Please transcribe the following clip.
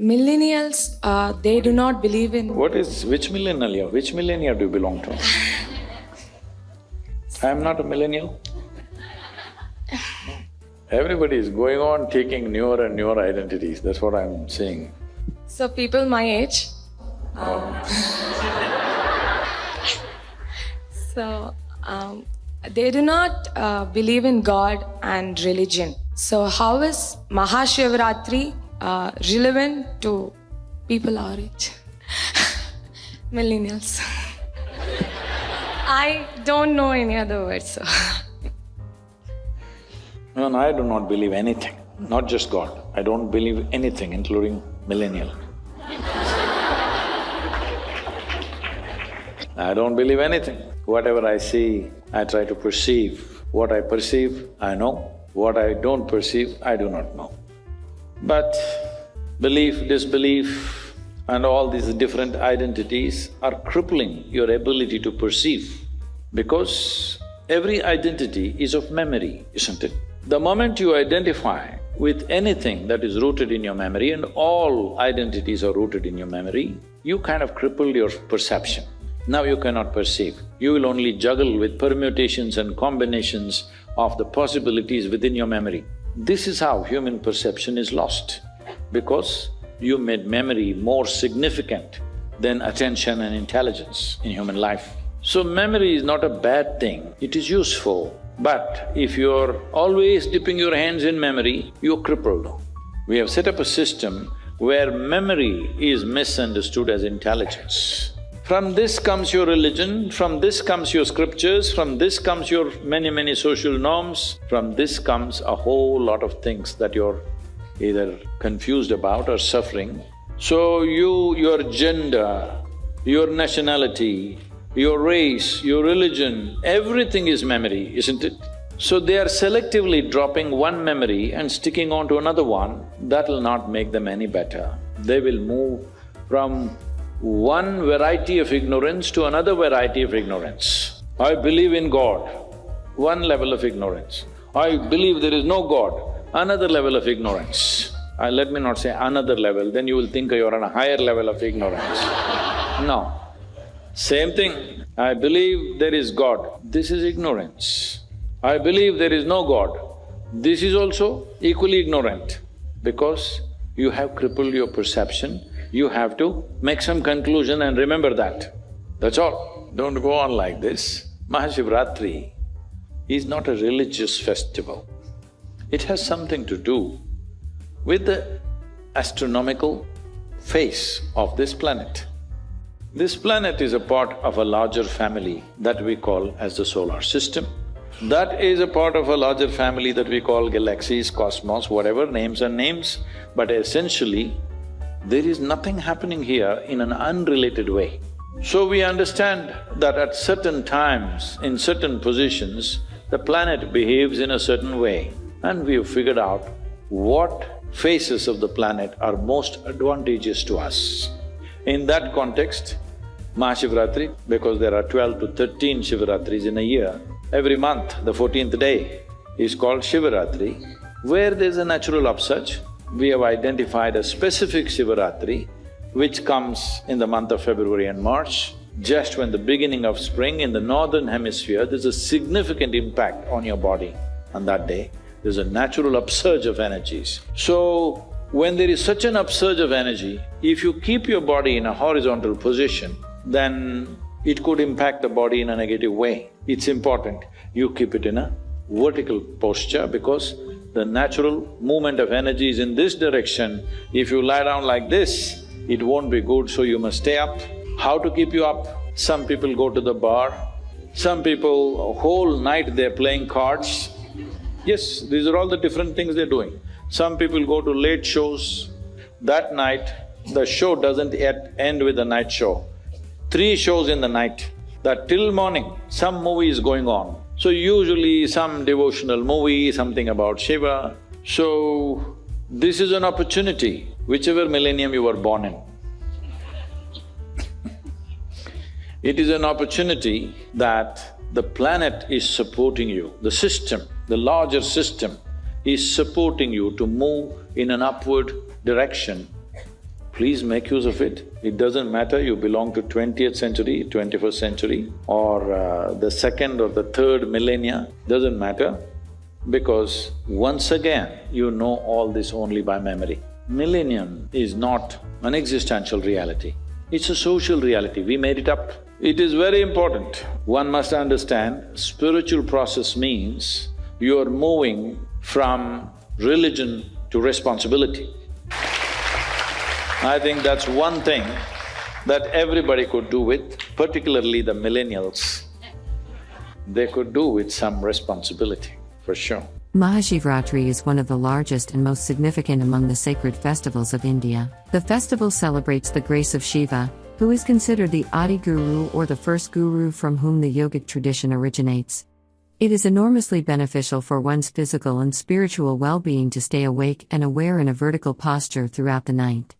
Millennials, they do not believe in… Which millennial? Which millennia do you belong to? I am not a millennial. Everybody is going on taking newer and newer identities, that's what I'm saying. So people my age… So, they do not believe in God and religion. So how is Maha Shivataratree relevant to people our age? Millennials. I don't know any other words, so… No, I do not believe anything, not just God. I don't believe anything, including millennial. I don't believe anything. Whatever I see, I try to perceive. What I perceive, I know. What I don't perceive, I do not know. But belief, disbelief and all these different identities are crippling your ability to perceive, because every identity is of memory, isn't it? The moment you identify with anything that is rooted in your memory, and all identities are rooted in your memory, you kind of cripple your perception. Now you cannot perceive. You will only juggle with permutations and combinations of the possibilities within your memory. This is how human perception is lost, because you made memory more significant than attention and intelligence in human life. So memory is not a bad thing, it is useful. But if you're always dipping your hands in memory, you're crippled. We have set up a system where memory is misunderstood as intelligence. From this comes your religion, from this comes your scriptures, from this comes your many social norms, from this comes a whole lot of things that you're either confused about or suffering. So your gender, your nationality, your race, your religion, everything is memory, isn't it? So they are selectively dropping one memory and sticking on to another one, that will not make them any better. They will move from one variety of ignorance to another variety of ignorance. I believe in God, one level of ignorance. I believe there is no God, another level of ignorance. Let me not say another level, then you will think you're on a higher level of ignorance. No. Same thing, I believe there is God, this is ignorance. I believe there is no God, this is also equally ignorant, because you have crippled your perception. You have to make some conclusion and remember that. That's all. Don't go on like this. Maha Shivataratree is not a religious festival. It has something to do with the astronomical face of this planet. This planet is a part of a larger family that we call as the solar system. That is a part of a larger family that we call galaxies, cosmos, whatever, names and names, but essentially, there is nothing happening here in an unrelated way. So we understand that at certain times, in certain positions, the planet behaves in a certain way, and we have figured out what phases of the planet are most advantageous to us. In that context, Maha Shivataratree, because there are 12 to 13 Shivaratris in a year, every month, the 14th day is called Shivaratri. Where there's a natural upsurge, we have identified a specific Shivaratri which comes in the month of February and March. Just when the beginning of spring in the northern hemisphere, there's a significant impact on your body on that day. There's a natural upsurge of energies. So, when there is such an upsurge of energy, if you keep your body in a horizontal position, then it could impact the body in a negative way. It's important you keep it in a vertical posture, because the natural movement of energy is in this direction. If you lie down like this, it won't be good, so you must stay up. How to keep you up? Some people go to the bar, some people, a whole night they're playing cards. Yes, these are all the different things they're doing. Some people go to late shows. That night, the show doesn't yet end with the night show. 3 shows in the night, that till morning, some movie is going on. So usually some devotional movie, something about Shiva. So, this is an opportunity, whichever millennium you were born in. It is an opportunity that the planet is supporting you, the system, the larger system is supporting you to move in an upward direction Please make use of it. It doesn't matter you belong to 20th century, 21st century or the second or the third millennia, doesn't matter, because once again you know all this only by memory. Millennium is not an existential reality, it's a social reality, we made it up. It is very important. One must understand, spiritual process means you are moving from religion to responsibility. I think that's one thing that everybody could do with, particularly the millennials. They could do with some responsibility, for sure. Maha Shivataratree is one of the largest and most significant among the sacred festivals of India. The festival celebrates the grace of Shiva, who is considered the Adi Guru or the first guru from whom the yogic tradition originates. It is enormously beneficial for one's physical and spiritual well-being to stay awake and aware in a vertical posture throughout the night.